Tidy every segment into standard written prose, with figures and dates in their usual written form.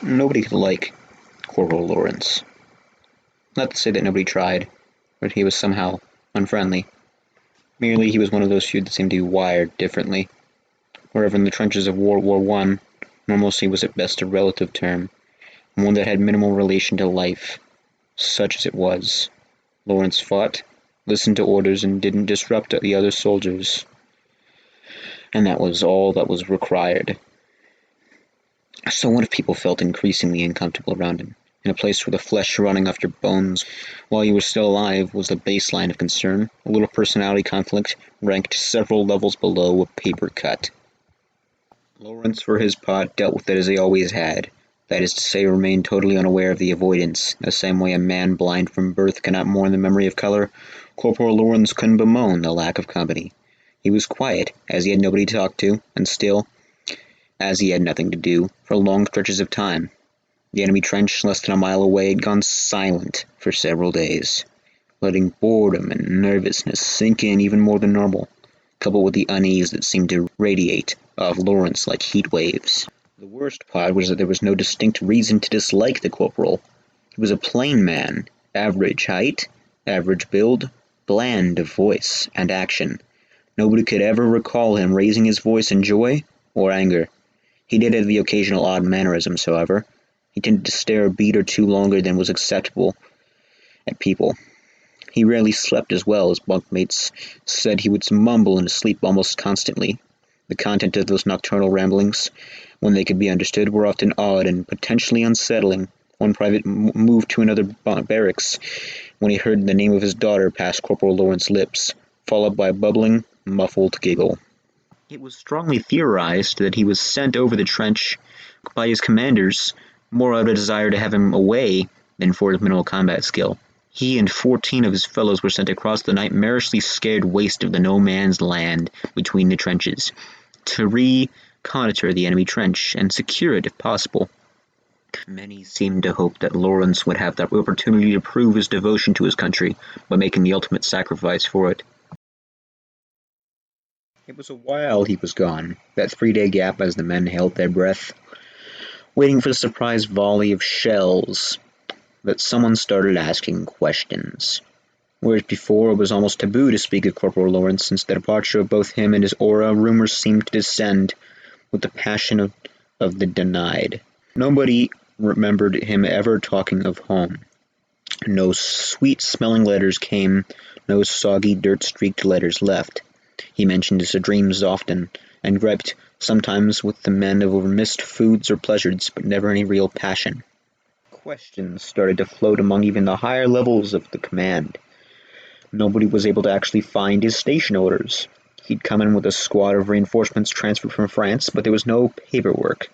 Nobody could like Corporal Lawrence. Not to say that nobody tried, or he was somehow unfriendly. Merely he was one of those few that seemed to be wired differently. Wherever in the trenches of World War I, normalcy was at best a relative term, and one that had minimal relation to life, such as it was. Lawrence fought, listened to orders, and didn't disrupt the other soldiers. And that was all that was required. So what if people felt increasingly uncomfortable around him? In a place where the flesh running off your bones while you were still alive was the baseline of concern, a little personality conflict ranked several levels below a paper cut. Lawrence, for his part, dealt with it as he always had. That is to say, remained totally unaware of the avoidance. The same way a man blind from birth cannot mourn the memory of color, Corporal Lawrence couldn't bemoan the lack of company. He was quiet, as he had nobody to talk to, and still, as he had nothing to do, for long stretches of time. The enemy trench less than a mile away had gone silent for several days, letting boredom and nervousness sink in even more than normal, coupled with the unease that seemed to radiate off Lawrence like heat waves. The worst part was that there was no distinct reason to dislike the corporal. He was a plain man, average height, average build, bland of voice and action. Nobody could ever recall him raising his voice in joy or anger. He did have the occasional odd mannerisms, however. He tended to stare a beat or two longer than was acceptable at people. He rarely slept as well, as bunkmates said he would mumble in his sleep almost constantly. The content of those nocturnal ramblings, when they could be understood, were often odd and potentially unsettling. One private moved to another barracks when he heard the name of his daughter pass Corporal Lawrence's lips, followed by a bubbling, muffled giggle. It was strongly theorized that he was sent over the trench by his commanders, more out of a desire to have him away than for his minimal combat skill. He and 14 of his fellows were sent across the nightmarishly scared waste of the no-man's land between the trenches, to reconnoiter the enemy trench and secure it if possible. Many seemed to hope that Lawrence would have that opportunity to prove his devotion to his country by making the ultimate sacrifice for it. It was a while he was gone, that 3-day gap as the men held their breath, waiting for the surprise volley of shells, that someone started asking questions. Whereas before it was almost taboo to speak of Corporal Lawrence, since the departure of both him and his aura, rumors seemed to descend with the passion of the denied. Nobody remembered him ever talking of home. No sweet-smelling letters came, no soggy, dirt-streaked letters left. He mentioned his dreams often, and griped sometimes with the men over missed foods or pleasures, but never any real passion. Questions started to float among even the higher levels of the command. Nobody was able to actually find his station orders. He'd come in with a squad of reinforcements transferred from France, but there was no paperwork.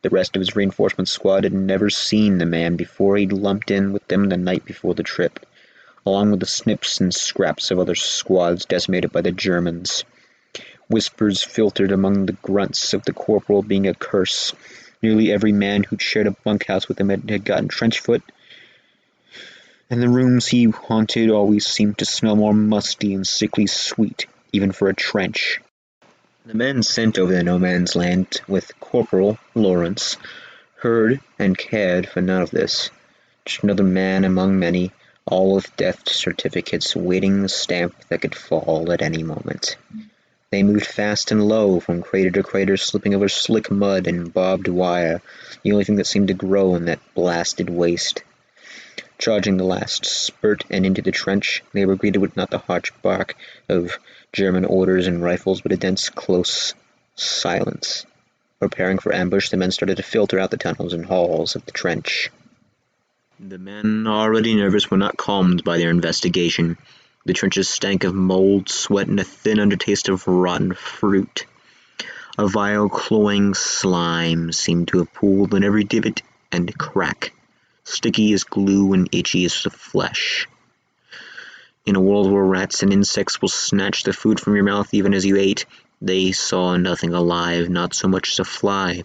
The rest of his reinforcement squad had never seen the man before. He'd lumped in with them the night before the trip, along with the snips and scraps of other squads decimated by the Germans. Whispers filtered among the grunts of the corporal being a curse. Nearly every man who'd shared a bunkhouse with him had gotten trench-foot, and the rooms he haunted always seemed to smell more musty and sickly sweet, even for a trench. The men sent over the no-man's land with Corporal Lawrence heard and cared for none of this. Just another man among many, all with death certificates waiting the stamp that could fall at any moment. They moved fast and low, from crater to crater, slipping over slick mud and barbed wire, the only thing that seemed to grow in that blasted waste. Charging the last spurt and into the trench, they were greeted with not the harsh bark of German orders and rifles, but a dense, close silence. Preparing for ambush, the men started to filter out the tunnels and halls of the trench. The men, already nervous, were not calmed by their investigation. The trenches stank of mold, sweat, and a thin undertaste of rotten fruit. A vile, cloying slime seemed to have pooled in every divot and crack, sticky as glue and itchy as the flesh. In a world where rats and insects will snatch the food from your mouth even as you ate, they saw nothing alive, not so much as a fly.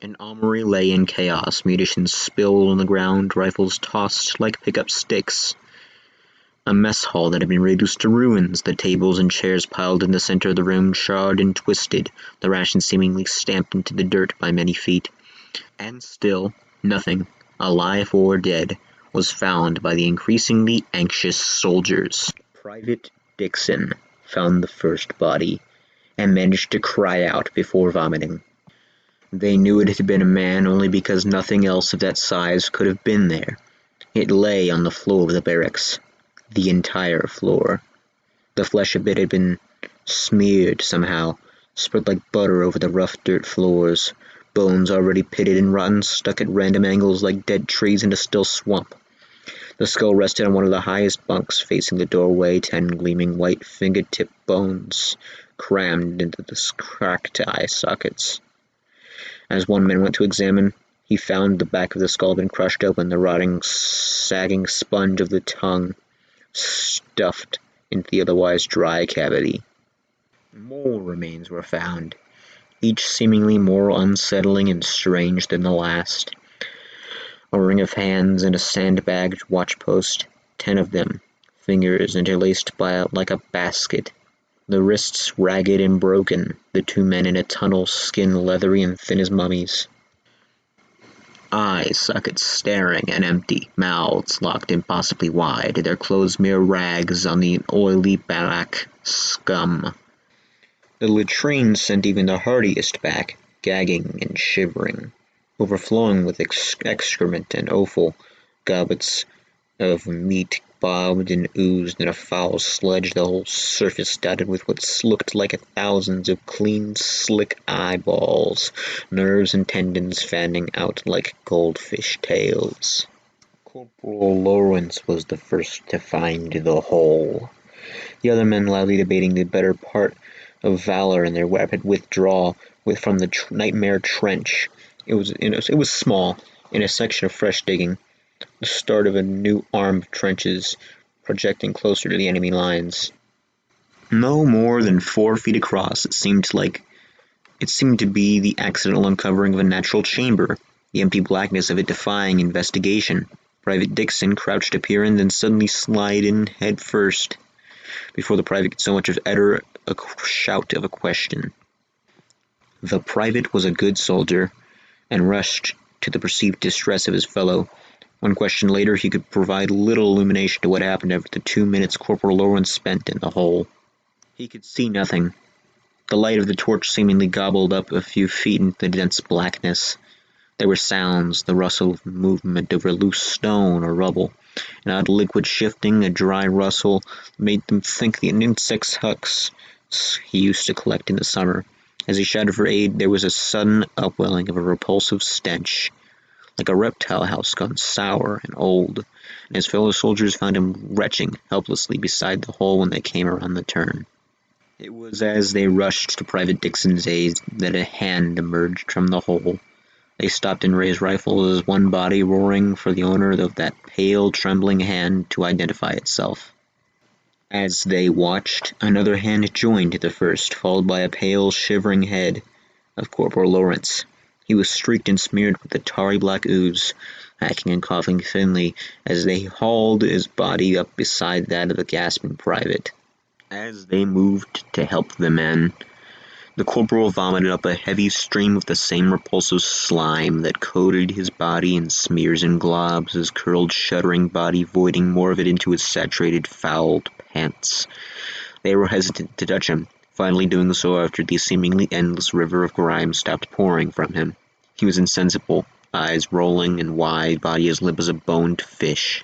An armory lay in chaos, munitions spilled on the ground, rifles tossed like pickup sticks. A mess hall that had been reduced to ruins, the tables and chairs piled in the center of the room, charred and twisted, the rations seemingly stamped into the dirt by many feet. And still, Nothing, alive or dead, was found by the increasingly anxious soldiers. Private Dixon found the first body and managed to cry out before vomiting. They knew it had been a man only because nothing else of that size could have been there. It lay on the floor of the barracks, the entire floor. The flesh of it had been smeared somehow, spread like butter over the rough dirt floors, bones already pitted and rotten stuck at random angles like dead trees in a still swamp. The skull rested on one of the highest bunks facing the doorway, 10 gleaming white fingertip bones crammed into the cracked eye sockets. As one man went to examine, he found the back of the skull had been crushed open, the rotting, sagging sponge of the tongue stuffed into the otherwise dry cavity. More remains were found, each seemingly more unsettling and strange than the last. A ring of hands and a sandbagged watchpost, 10 of them, fingers interlaced like a basket, the wrists ragged and broken, the 2 men in a tunnel, skin leathery and thin as mummies. Eye sockets staring and empty, mouths locked impossibly wide, their clothes mere rags on the oily black scum. The latrine sent even the hardiest back, gagging and shivering, overflowing with excrement and offal, goblets of meat bobbed and oozed in a foul sludge, the whole surface dotted with what looked like thousands of clean, slick eyeballs, nerves and tendons fanning out like goldfish tails. Corporal Lawrence was the first to find the hole. The other men loudly debating the better part of valor in their rapid withdrawal from the nightmare trench. It was small, in a section of fresh digging, the start of a new arm of trenches projecting closer to the enemy lines. No more than 4 feet across, it seemed to be the accidental uncovering of a natural chamber, the empty blackness of it defying investigation. Private Dixon crouched to peer in, then suddenly slide in head first, before the private could so much as utter a shout of a question. The private was a good soldier, and rushed to the perceived distress of his fellow. One question later, he could provide little illumination to what happened after the 2 minutes Corporal Lawrence spent in the hole. He could see nothing. The light of the torch seemingly gobbled up a few feet into the dense blackness. There were sounds, the rustle of movement over loose stone or rubble, an odd liquid shifting, a dry rustle made them think the insect's hucks he used to collect in the summer. As he shouted for aid, there was a sudden upwelling of a repulsive stench, like a reptile house gone sour and old, and his fellow soldiers found him retching helplessly beside the hole when they came around the turn. It was as they rushed to Private Dixon's aid that a hand emerged from the hole. They stopped and raised rifles as one body, roaring for the owner of that pale, trembling hand to identify itself. As they watched, another hand joined the first, followed by a pale, shivering head of Corporal Lawrence. He was streaked and smeared with the tarry black ooze, hacking and coughing thinly as they hauled his body up beside that of the gasping private. As they moved to help the men, the corporal vomited up a heavy stream of the same repulsive slime that coated his body in smears and globs, his curled, shuddering body voiding more of it into his saturated, fouled pants. They were hesitant to touch him, finally doing so after the seemingly endless river of grime stopped pouring from him. He was insensible, eyes rolling and wide, body as limp as a boned fish.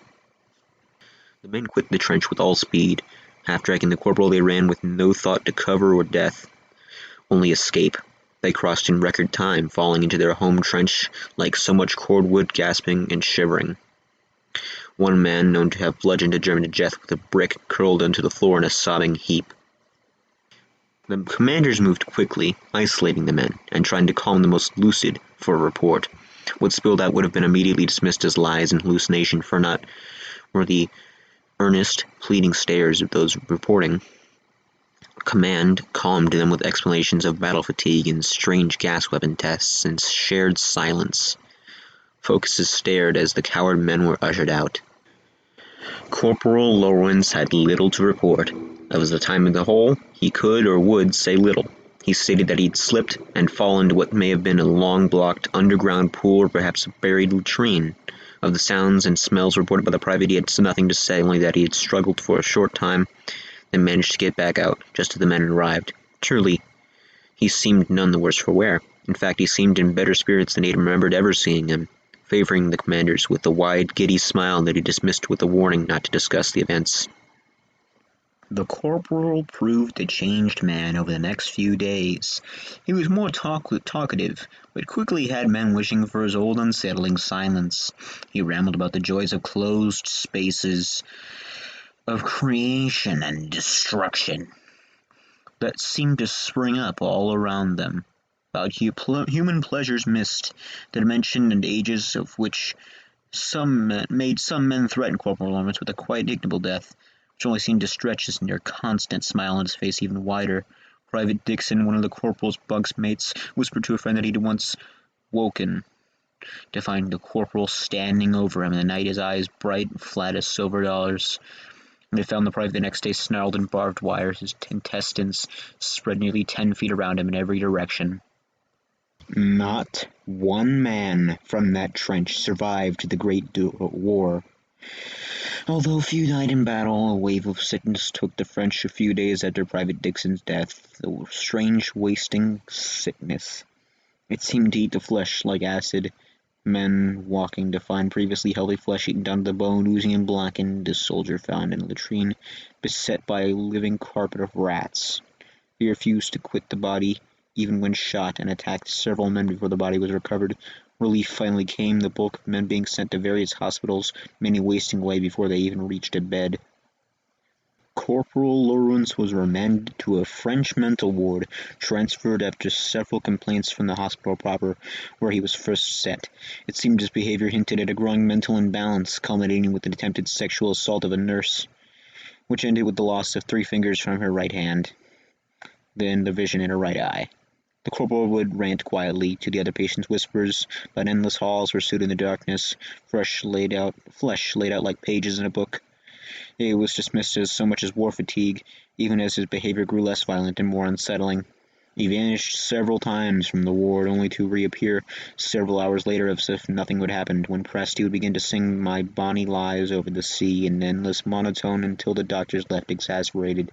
The men quit the trench with all speed. Half dragging the corporal, they ran with no thought to cover or death, only escape. They crossed in record time, falling into their home trench like so much cordwood, gasping and shivering. One man, known to have bludgeoned a German to death with a brick, curled onto the floor in a sobbing heap. The commanders moved quickly, isolating the men, and trying to calm the most lucid for a report. What spilled out would have been immediately dismissed as lies and hallucination, for not were the earnest, pleading stares of those reporting. Command calmed them with explanations of battle fatigue and strange gas weapon tests, and shared silence. Focuses stared as the coward men were ushered out. Corporal Lawrence had little to report. As the time in the hole, he could or would say little. He stated that he'd slipped and fallen into what may have been a long-blocked underground pool or perhaps a buried latrine. Of the sounds and smells reported by the private, he had nothing to say, only that he had struggled for a short time, then managed to get back out, just as the men had arrived. Truly, he seemed none the worse for wear. In fact, he seemed in better spirits than he had remembered ever seeing him, favoring the commanders with the wide, giddy smile that he dismissed with a warning not to discuss the events. The corporal proved a changed man over the next few days. He was more talkative, but quickly had men wishing for his old unsettling silence. He rambled about the joys of closed spaces, of creation and destruction that seemed to spring up all around them, about human pleasures missed, the dimension and ages of which made some men threaten Corporal Lawrence with a quite ignoble death, which only seemed to stretch his near constant smile on his face even wider. Private Dixon, one of the corporal's bunkmates, whispered to a friend that he'd once woken to find the corporal standing over him in the night, his eyes bright and flat as silver dollars. They found the private the next day snarled in barbed wire, his intestines spread nearly 10 feet around him in every direction. Not one man from that trench survived the Great War. Although few died in battle, a wave of sickness took the French a few days after Private Dixon's death, a strange wasting sickness. It seemed to eat the flesh like acid. Men walking to find previously healthy flesh eaten down to the bone, oozing and blackened, a soldier found in a latrine, beset by a living carpet of rats. He refused to quit the body, even when shot, and attacked several men before the body was recovered. Relief finally came, the bulk of men being sent to various hospitals, many wasting away before they even reached a bed. Corporal Lawrence was remanded to a French mental ward, transferred after several complaints from the hospital proper, where he was first sent. It seemed his behavior hinted at a growing mental imbalance, culminating with an attempted sexual assault of a nurse, which ended with the loss of 3 fingers from her right hand, then the vision in her right eye. The corporal would rant quietly to the other patients' whispers, but endless halls pursued in the darkness, flesh laid out like pages in a book. It was dismissed as so much as war fatigue, even as his behavior grew less violent and more unsettling. He vanished several times from the ward, only to reappear several hours later as if nothing had happened. When pressed, he would begin to sing My Bonnie Lies Over the Sea in endless monotone until the doctors left exasperated.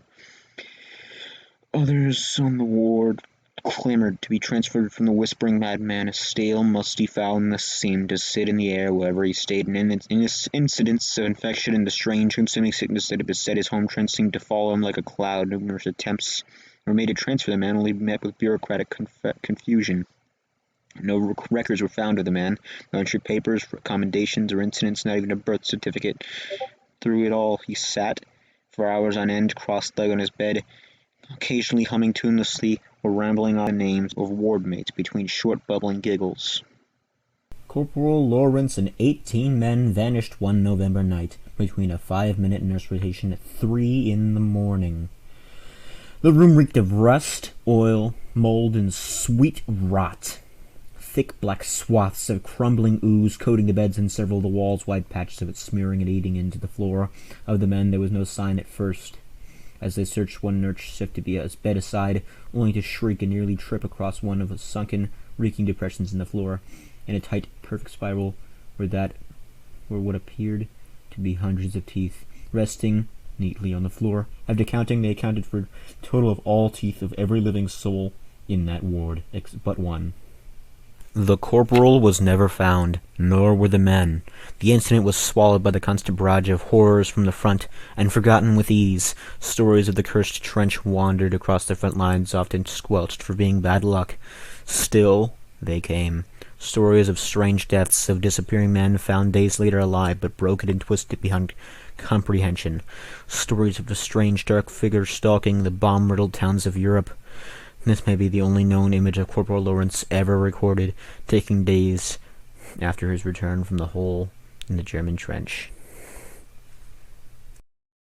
Others on the ward clamored to be transferred from the whispering madman. A stale, musty foulness seemed to sit in the air wherever he stayed, and incidents of infection and the strange, consuming sickness that had beset his home trench seemed to follow him like a cloud. Numerous attempts were made to transfer the man, only met with bureaucratic confusion. No records were found of the man, no entry papers, recommendations, or incidents, not even a birth certificate. Through it all, he sat for hours on end, cross-legged on his bed, occasionally humming tunelessly or rambling on the names of wardmates between short bubbling giggles. Corporal Lawrence and 18 men vanished one November night between a 5-minute nurse rotation at 3 in the morning. The room reeked of rust, oil, mold, and sweet rot. Thick black swaths of crumbling ooze coating the beds and several of the walls, wide patches of it smearing and eating into the floor. Of the men there was no sign at first. As they searched, one nurse shifted the bed aside, only to shriek and nearly trip across one of the sunken, reeking depressions in the floor, in a tight, perfect spiral were what appeared to be hundreds of teeth, resting neatly on the floor. After counting, they accounted for a total of all teeth of every living soul in that ward, but one. The corporal was never found, nor were the men. The incident was swallowed by the constant barrage of horrors from the front, and forgotten with ease. Stories of the cursed trench wandered across the front lines, often squelched for being bad luck. Still, they came. Stories of strange deaths, of disappearing men found days later alive, but broken and twisted beyond comprehension. Stories of the strange dark figures stalking the bomb-riddled towns of Europe. This may be the only known image of Corporal Lawrence ever recorded, taking days after his return from the hole in the German trench.